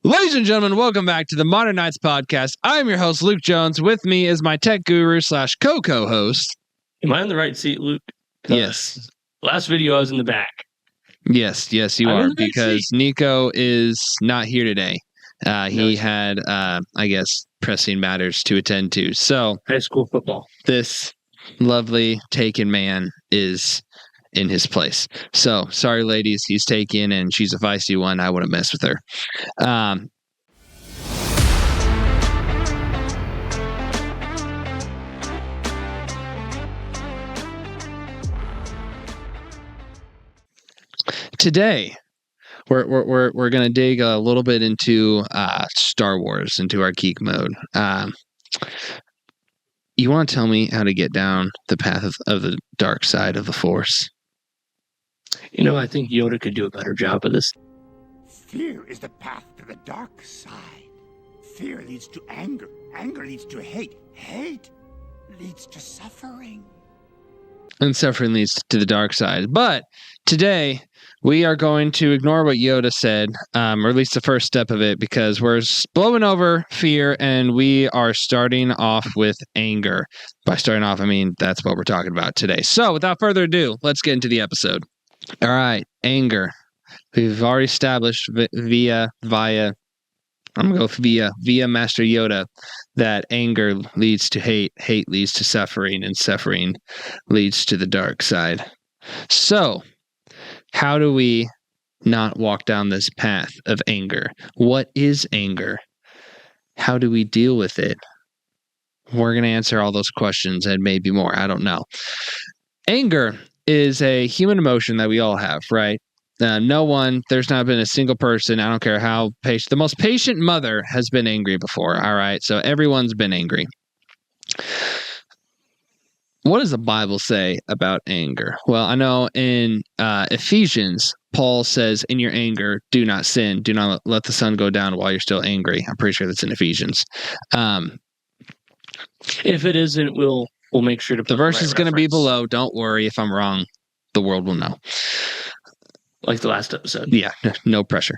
Ladies and gentlemen, welcome back to the Modern Knights podcast. I'm your host, Luke Jones. With me is my tech guru / co-host. Am I in the right seat, Luke? Yes. Last video, I was in the back. Yes, you are, because Nico is not here today. He had, I guess, pressing matters to attend to. So, high school football. This lovely taken man is in his place. So, sorry, ladies, he's taken, and she's a feisty one. I wouldn't mess with her. Today, we're gonna dig a little bit into Star Wars, into our geek mode. You want to tell me how to get down the path of the dark side of the Force? You know, I think Yoda could do a better job of this. Fear is the path to the dark side. Fear leads to anger. Anger leads to hate. Hate leads to suffering. And suffering leads to the dark side. But today, we are going to ignore what Yoda said, or at least the first step of it, because we're blowing over fear, and we are starting off with anger. By starting off, I mean that's what we're talking about today. So, without further ado, let's get into the episode. All right, anger. We've already established via Master Yoda that anger leads to hate, hate leads to suffering, and suffering leads to the dark side. So, how do we not walk down this path of anger? What is anger? How do we deal with it? We're going to answer all those questions and maybe more. I don't know. Anger is a human emotion that we all have, right? There's not been a single person, I don't care how patient, the most patient mother has been angry before, all right? So everyone's been angry. What does the Bible say about anger? Well, I know in Ephesians, Paul says, in your anger, do not sin. Do not let the sun go down while you're still angry. I'm pretty sure that's in Ephesians. If it isn't, we'll make sure to put the verse is going to be below. Don't worry. If I'm wrong, the world will know. Like the last episode. Yeah, no pressure.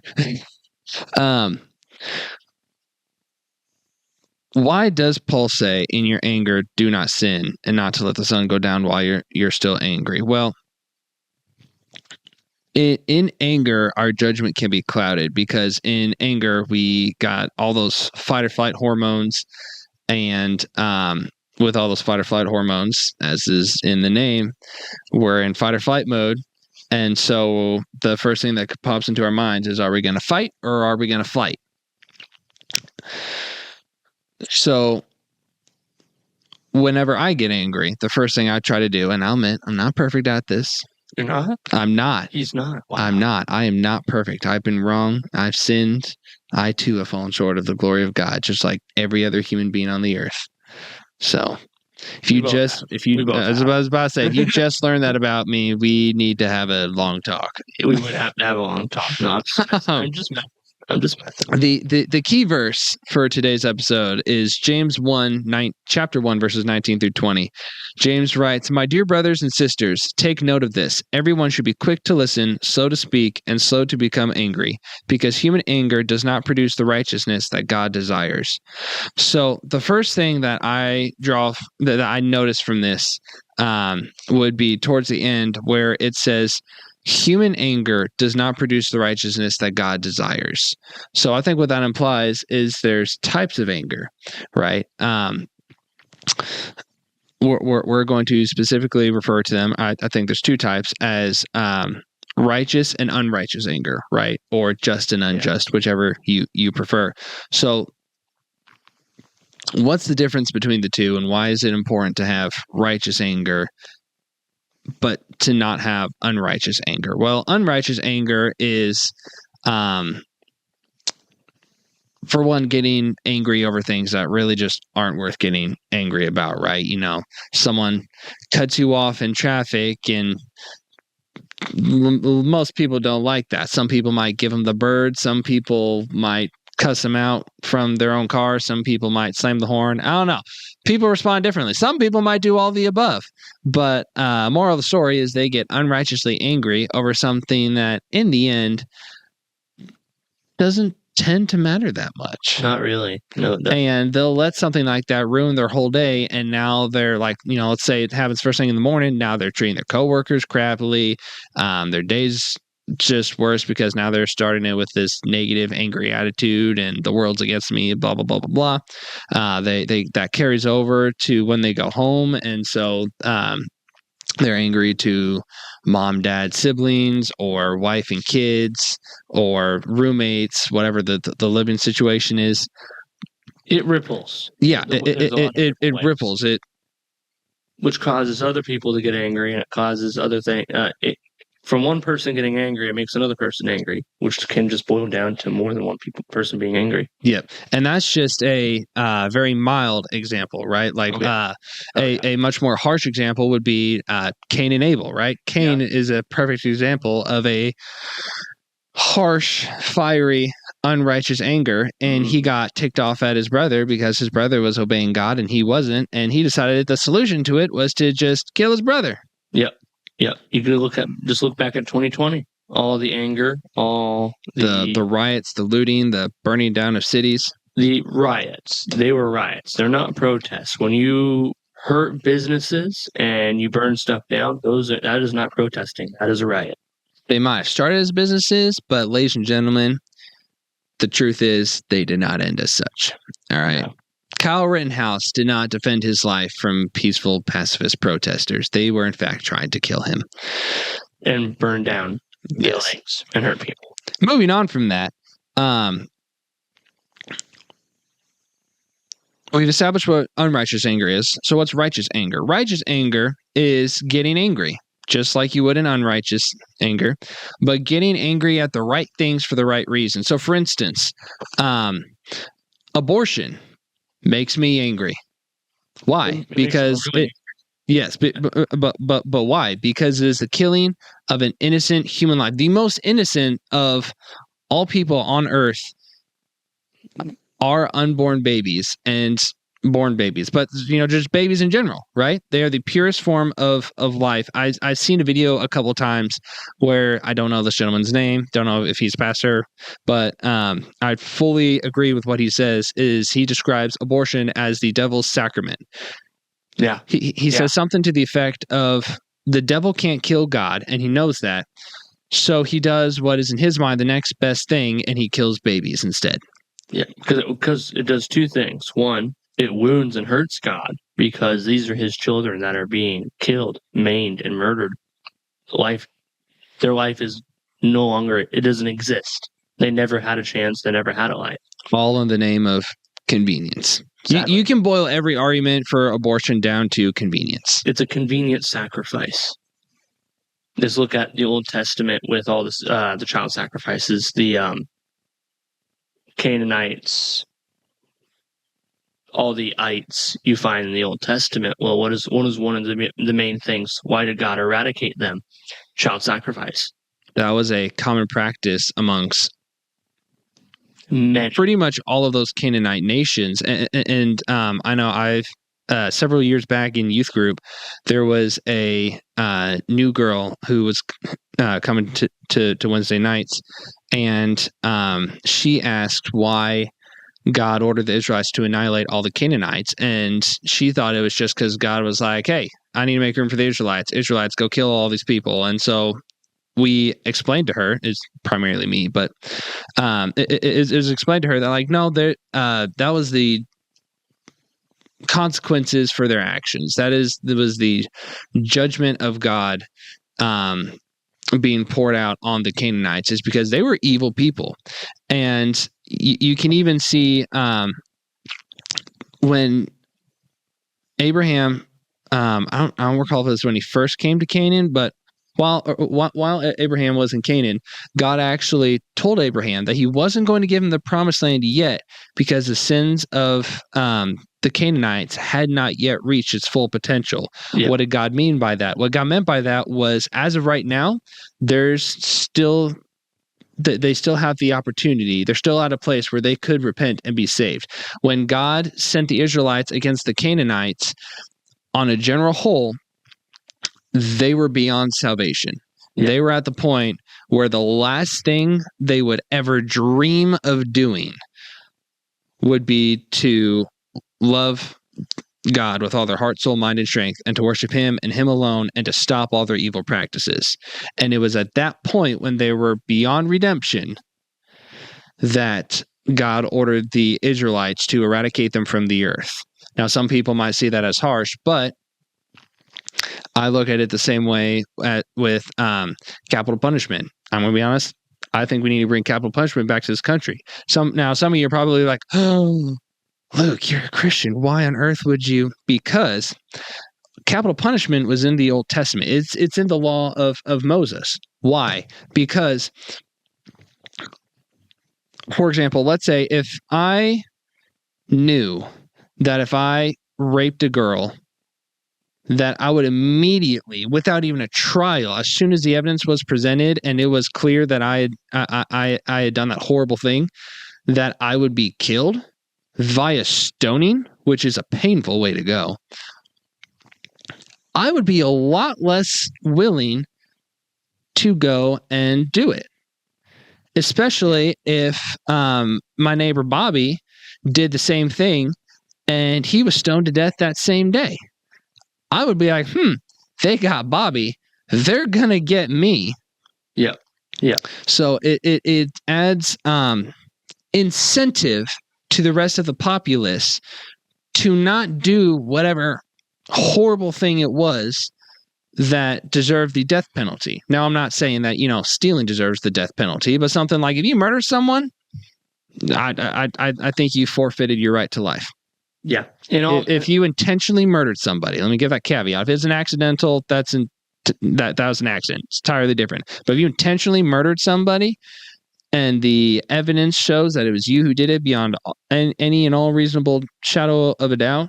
Why does Paul say, in your anger, do not sin, and not to let the sun go down while you're still angry? Well, in anger, our judgment can be clouded, because in anger, we got all those fight or flight hormones, and with all those fight or flight hormones, as is in the name, we're in fight or flight mode. And so the first thing that pops into our minds is, are we going to fight or are we going to flight? So whenever I get angry, the first thing I try to do, and I'll admit, I'm not perfect at this. You're not? I'm not. He's not. Wow. I'm not. I am not perfect. I've been wrong. I've sinned. I too have fallen short of the glory of God, just like every other human being on the earth. So if you just learned that about me, we need to have a long talk. We would have to have a long talk. No, I'm just messing. The key verse for today's episode is James 1, chapter 1, verses 19 through 20. James writes, "My dear brothers and sisters, take note of this. Everyone should be quick to listen, slow to speak, and slow to become angry, because human anger does not produce the righteousness that God desires." So the first thing that I notice from this would be towards the end, where it says, human anger does not produce the righteousness that God desires. So I think what that implies is there's types of anger, right? We're going to specifically refer to them. I think there's two types as righteous and unrighteous anger, right? Or just and unjust, whichever you prefer. So what's the difference between the two, and why is it important to have righteous anger but to not have unrighteous anger? Well, unrighteous anger is, for one, getting angry over things that really just aren't worth getting angry about, right? You know, someone cuts you off in traffic, and most people don't like that. Some people might give them the bird. Some people might cuss them out from their own car. Some people might slam the horn. I don't know. People respond differently. Some people might do all the above. But moral of the story is they get unrighteously angry over something that in the end doesn't tend to matter that much. Not really. No. And they'll let something like that ruin their whole day. And now they're like, let's say it happens first thing in the morning. Now they're treating their coworkers crappily. Their day's just worse because now they're starting it with this negative, angry attitude and the world's against me, blah, blah, blah, blah, blah. That carries over to when they go home. And so, they're angry to mom, dad, siblings, or wife and kids, or roommates, whatever the living situation is. It ripples. Yeah, it ripples. Which causes other people to get angry, and it causes other things. From one person getting angry, it makes another person angry, which can just boil down to more than one person being angry. Yep. And that's just a very mild example, right? Like a much more harsh example would be Cain and Abel, right? Cain is a perfect example of a harsh, fiery, unrighteous anger, and he got ticked off at his brother because his brother was obeying God and he wasn't, and he decided the solution to it was to just kill his brother. Yep. Yep. You can look back at 2020. All the anger, all the riots, the looting, the burning down of cities. The riots. They were riots. They're not protests. When you hurt businesses and you burn stuff down, that is not protesting. That is a riot. They might have started as businesses, but ladies and gentlemen, the truth is they did not end as such. All right. Yeah. Kyle Rittenhouse did not defend his life from peaceful pacifist protesters. They were, in fact, trying to kill him. And burn down buildings and hurt people. Moving on from that, we've established what unrighteous anger is. So what's righteous anger? Righteous anger is getting angry, just like you would in unrighteous anger, but getting angry at the right things for the right reason. So, for instance, abortion makes me angry. Why? Because yes, but why? Because it is the killing of an innocent human life. The most innocent of all people on earth are unborn babies and born babies, but just babies in general, right? They are the purest form of life. I've seen a video a couple times where I don't know this gentleman's name, don't know if he's a pastor, but I fully agree with what he says. Is he describes abortion as the devil's sacrament? Yeah, he says something to the effect of the devil can't kill God, and he knows that, so he does what is in his mind the next best thing, and he kills babies instead. Yeah, because it does two things. One, it wounds and hurts God because these are his children that are being killed, maimed, and murdered. Their life is no longer, it doesn't exist. They never had a chance. They never had a life. All in the name of convenience. You can boil every argument for abortion down to convenience. It's a convenient sacrifice. Just look at the Old Testament with all this, the child sacrifices, the Canaanites, all the ites you find in the Old Testament. Well, what is one of the main things? Why did God eradicate them? Child sacrifice. That was a common practice amongst many. Pretty much all of those Canaanite nations. And I know I've several years back in youth group, there was a new girl who was coming to Wednesday nights, and she asked why God ordered the Israelites to annihilate all the Canaanites, and she thought it was just because God was like, hey, I need to make room for the Israelites. Israelites, go kill all these people. And so we explained to her, it's primarily me, but it was explained to her that, like, no, that was the consequences for their actions. That was the judgment of God being poured out on the Canaanites, is because they were evil people. And you can even see when Abraham, I don't recall if it was when he first came to Canaan, but while Abraham was in Canaan, God actually told Abraham that he wasn't going to give him the promised land yet because the sins of the Canaanites had not yet reached its full potential. Yep. What did God mean by that? What God meant by that was, as of right now, they still have the opportunity. They're still at a place where they could repent and be saved. When God sent the Israelites against the Canaanites, on a general whole, they were beyond salvation. Yeah. They were at the point where the last thing they would ever dream of doing would be to love God with all their heart, soul, mind, and strength, and to worship Him and Him alone, and to stop all their evil practices. And it was at that point when they were beyond redemption that God ordered the Israelites to eradicate them from the earth. Now, some people might see that as harsh, but I look at it the same way with capital punishment. I'm going to be honest. I think we need to bring capital punishment back to this country. Some of you are probably like, oh, Luke, you're a Christian. Why on earth would you? Because capital punishment was in the Old Testament. It's in the law of Moses. Why? Because, for example, let's say if I knew that if I raped a girl, that I would immediately, without even a trial, as soon as the evidence was presented and it was clear that I had done that horrible thing, that I would be killed via stoning, which is a painful way to go, I would be a lot less willing to go and do it. Especially if my neighbor Bobby did the same thing and he was stoned to death that same day. I would be like, they got Bobby. They're going to get me. Yeah. Yeah. So it adds incentive to the rest of the populace to not do whatever horrible thing it was that deserved the death penalty. Now, I'm not saying that, stealing deserves the death penalty, but something like if you murder someone, I think you forfeited your right to life. Yeah. If you intentionally murdered somebody, let me give that caveat. If it's an accidental, that was an accident. It's entirely different. But if you intentionally murdered somebody and the evidence shows that it was you who did it beyond any and all reasonable shadow of a doubt,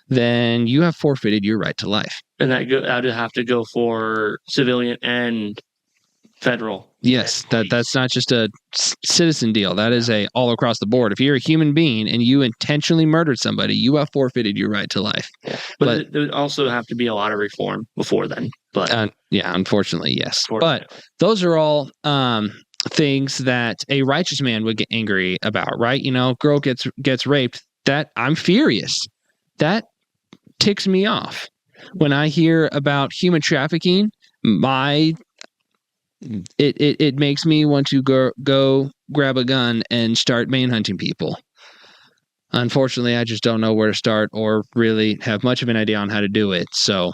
then you have forfeited your right to life. And that would have to go for civilian and federal. Yes, that's not just a citizen deal. That is a all across the board. If you're a human being and you intentionally murdered somebody, you have forfeited your right to life. Yeah. But there would also have to be a lot of reform before then. But unfortunately, yes. But those are all things that a righteous man would get angry about, right? Girl gets raped. That I'm furious. That ticks me off. When I hear about human trafficking, it makes me want to go grab a gun and start manhunting people. Unfortunately, I just don't know where to start or really have much of an idea on how to do it, so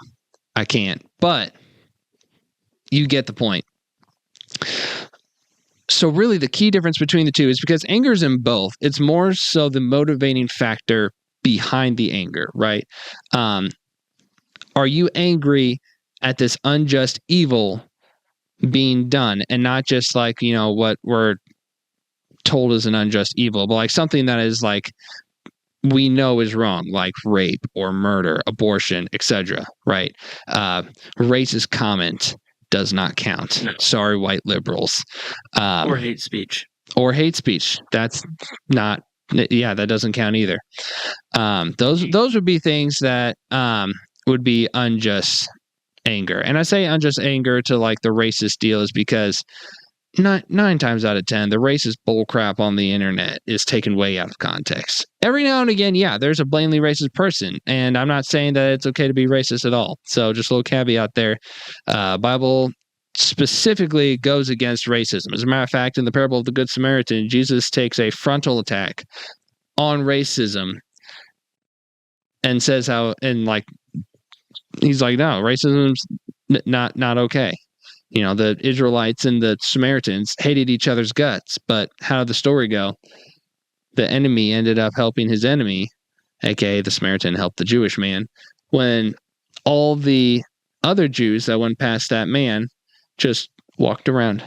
I can't. But you get the point. So really the key difference between the two is because anger is in both. It's more so the motivating factor behind the anger, right? Are you angry at this unjust evil being done and not just like, what we're told is an unjust evil, but like something that is like we know is wrong, like rape or murder, abortion, etc., right? Racist comment does not count. No. Sorry, white liberals. Or hate speech. That's not, that doesn't count either. Those would be things that would be unjust anger. And I say unjust anger to like the racist deal is because 9 times out of 10, the racist bullcrap on the internet is taken way out of context. Every now and again, there's a blatantly racist person, and I'm not saying that it's okay to be racist at all. So just a little caveat there. Bible specifically goes against racism. As a matter of fact, in the parable of the Good Samaritan, Jesus takes a frontal attack on racism and says he's like, no, racism's not okay. The Israelites and the Samaritans hated each other's guts, but how did the story go? The enemy ended up helping his enemy, aka the Samaritan helped the Jewish man, when all the other Jews that went past that man just walked around,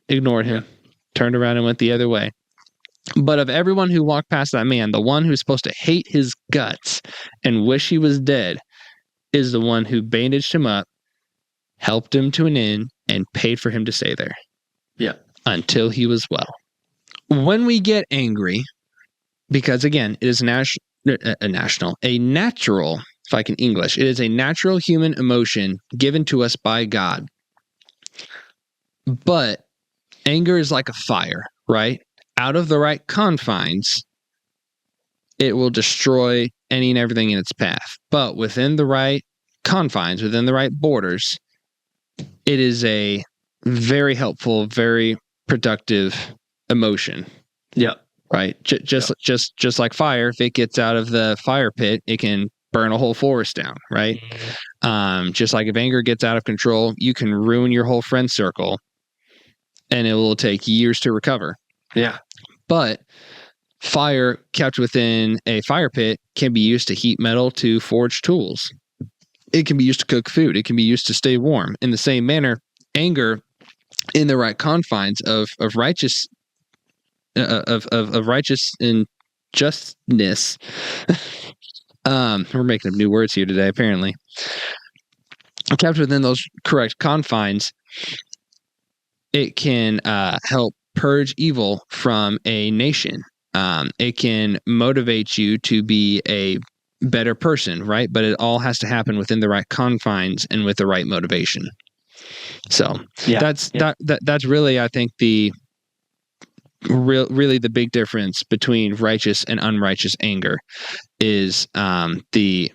ignored him, turned around and went the other way. But of everyone who walked past that man, the one who's supposed to hate his guts and wish he was dead is the one who bandaged him up, helped him to an inn, and paid for him to stay there. Yeah. Until he was well. When we get angry, because again, it is a natural, if I can English, it is a natural human emotion given to us by God. But Anger is like a fire, right? Out of the right confines, it will destroy any and everything in its path. But within the right confines, within the right borders, it is a very helpful, very productive emotion. Yeah. Right. Just like fire, if it gets out of the fire pit, it can burn a whole forest down. Right. Just like if anger gets out of control, you can ruin your whole friend circle, and it will take years to recover. Yeah. But fire kept within a fire pit can be used to heat metal, to forge tools. It can be used to cook food. It can be used to stay warm. In the same manner, anger in the right confines of righteous of righteous and justness. We're making up new words here today, apparently. Kept within those correct confines, it can help purge evil from a nation. It can motivate you to be a better person, right? But it all has to happen within the right confines and with the right motivation. So that's really, I think, really the big difference between righteous and unrighteous anger is the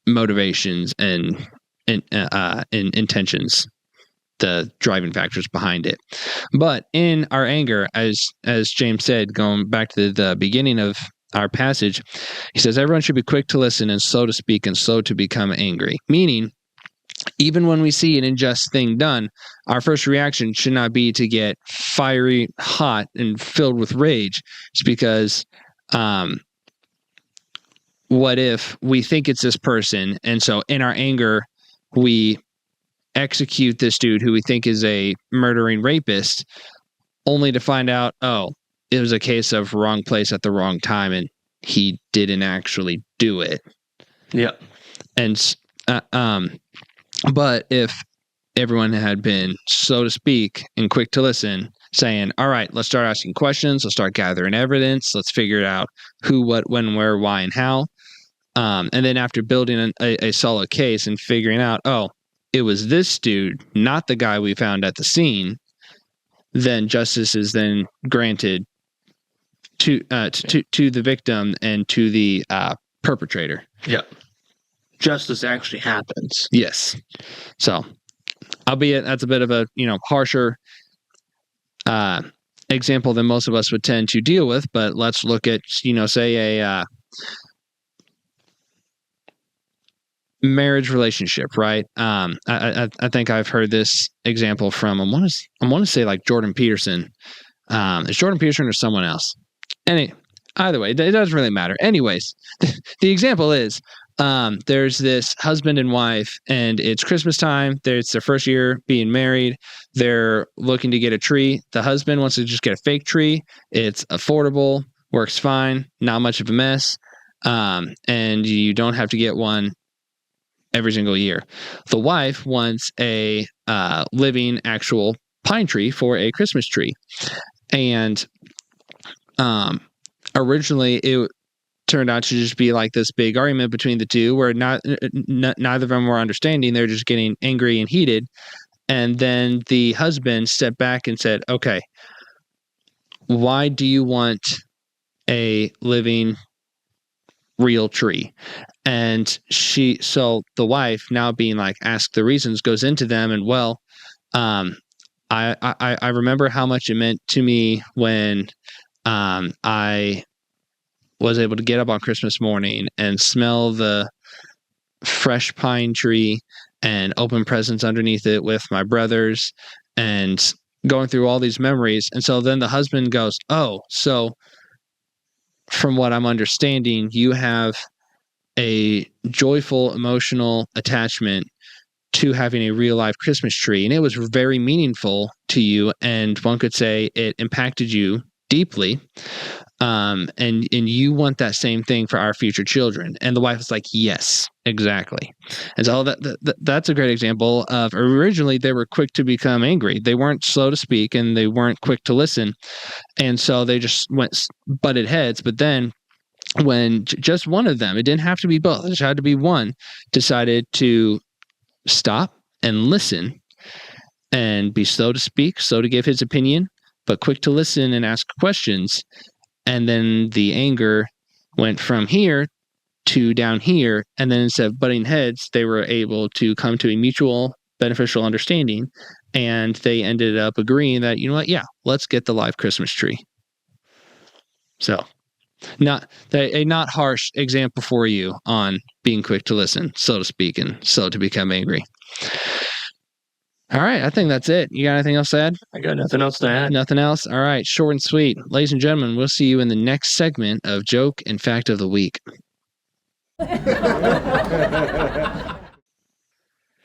motivations and intentions, the driving factors behind it. But in our anger, as James said, going back to the beginning of our passage, he says everyone should be quick to listen and slow to speak and slow to become angry. Meaning, even when we see an unjust thing done, our first reaction should not be to get fiery, hot, and filled with rage. It's because what if we think it's this person, and so in our anger, we execute this dude who we think is a murdering rapist, only to find out, oh, it was a case of wrong place at the wrong time, and he didn't actually do it. Yeah. And but if everyone had been, so to speak, and quick to listen, saying, all right, let's start asking questions, let's start gathering evidence, let's figure it out who, what, when, where, why, and how. And then after building a solid case and figuring out, oh, it was this dude, not the guy we found at the scene, then justice is then granted to the victim and to the perpetrator. Yeah. Justice actually happens. Yes. So, albeit that's a bit of a harsher example than most of us would tend to deal with, but let's look at say a marriage relationship, right? I think I've heard this example from I want to say like Jordan Peterson. Is Jordan Peterson or someone else? Either way, it doesn't really matter. Anyways, the example is there's this husband and wife, and it's Christmas time. It's their first year being married. They're looking to get a tree. The husband wants to just get a fake tree. It's affordable, works fine, not much of a mess, and you don't have to get one every single year. The wife wants a living, actual pine tree for a Christmas tree, and originally it turned out to just be like this big argument between the two where neither of them were understanding. They're just getting angry and heated. And then the husband stepped back and said, okay, why do you want a living, real tree? And so the wife, now being like asked the reasons, goes into them, and I remember how much it meant to me when I was able to get up on Christmas morning and smell the fresh pine tree and open presents underneath it with my brothers and going through all these memories. And so then the husband goes, oh, so from what I'm understanding, you have a joyful, emotional attachment to having a real life Christmas tree. And it was very meaningful to you. And one could say it impacted you deeply. And you want that same thing for our future children. And the wife is like, yes, exactly. And so that's a great example of originally they were quick to become angry. They weren't slow to speak and they weren't quick to listen. And so they just butted heads. But then when just one of them, it didn't have to be both, it just had to be one, decided to stop and listen and be slow to speak, slow to give his opinion, but quick to listen and ask questions. And then the anger went from here to down here. And then instead of butting heads, they were able to come to a mutual beneficial understanding. And they ended up agreeing that, you know what? Yeah, let's get the live Christmas tree. So a not harsh example for you on being quick to listen, so to speak, and slow to become angry. All right, I think that's it. You got anything else to add? I got nothing else to add. Nothing else? All right, short and sweet. Ladies and gentlemen, we'll see you in the next segment of Joke and Fact of the Week.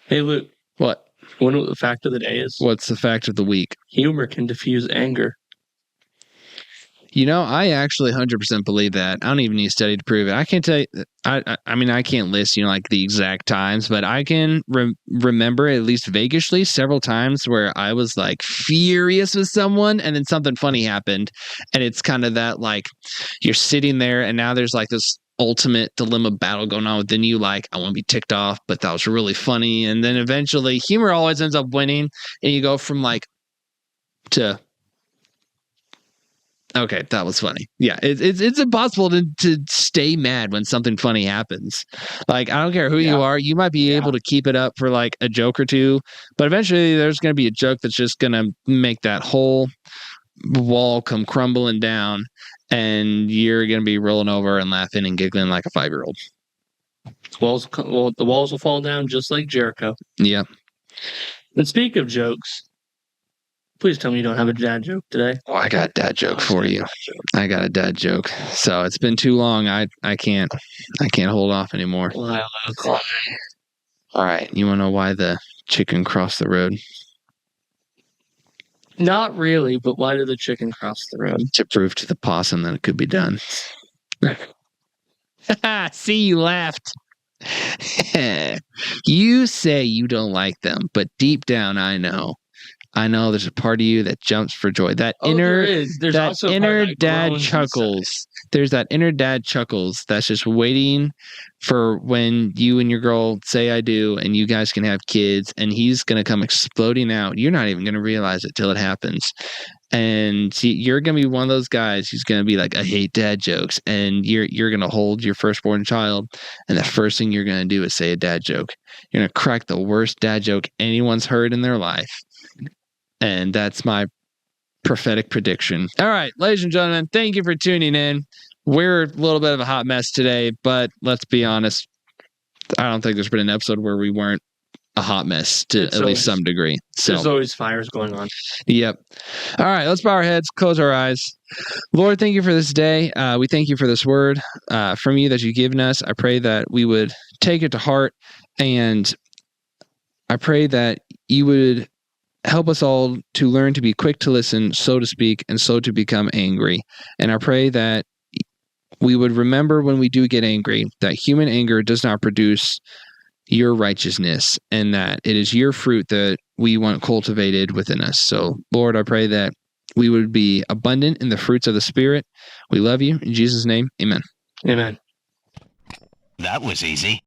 Hey, Luke. What? You know what the fact of the day is? What's the fact of the week? Humor can diffuse anger. You know, I actually 100% believe that. I don't even need a study to prove it. I can't tell you. I mean, I can't list, like the exact times, but I can remember at least vaguely several times where I was like furious with someone, and then something funny happened, and it's kind of that like you're sitting there, and now there's like this ultimate dilemma battle going on within you. Like, I want to be ticked off, but that was really funny, and then eventually, humor always ends up winning, and you go from like to. Okay, that was funny. Yeah, it's impossible to stay mad when something funny happens. Like, I don't care who you are. You might be able to keep it up for like a joke or two, but eventually there's going to be a joke that's just going to make that whole wall come crumbling down, and you're going to be rolling over and laughing and giggling like a 5-year-old. The walls will fall down just like Jericho. Yeah. And speak of jokes, please tell me you don't have a dad joke today. Oh, I got a dad joke for you. I got a dad joke. So it's been too long. I can't hold off anymore. Why? All right. You want to know why the chicken crossed the road? Not really, but why did the chicken cross the road? To prove to the possum that it could be done. See, you laughed. You say you don't like them, but deep down, I know there's a part of you that jumps for joy. That inner dad chuckles. There's that inner dad chuckles that's just waiting for when you and your girl say I do, and you guys can have kids, and he's going to come exploding out. You're not even going to realize it till it happens. And you're going to be one of those guys who's going to be like, I hate dad jokes. And you're going to hold your firstborn child, and the first thing you're going to do is say a dad joke. You're going to crack the worst dad joke anyone's heard in their life. And that's my prophetic prediction. All right, ladies and gentlemen, thank you for tuning in. We're a little bit of a hot mess today, but let's be honest. I don't think there's been an episode where we weren't a hot mess to at least some degree. So there's always fires going on. Yep. All right, let's bow our heads, close our eyes. Lord, thank you for this day. We thank you for this word from you that you've given us. I pray that we would take it to heart, and I pray that you would help us all to learn to be quick to listen, so to speak, and slow to become angry. And I pray that we would remember when we do get angry that human anger does not produce your righteousness, and that it is your fruit that we want cultivated within us. So, Lord, I pray that we would be abundant in the fruits of the Spirit. We love you. In Jesus' name, amen. Amen. That was easy.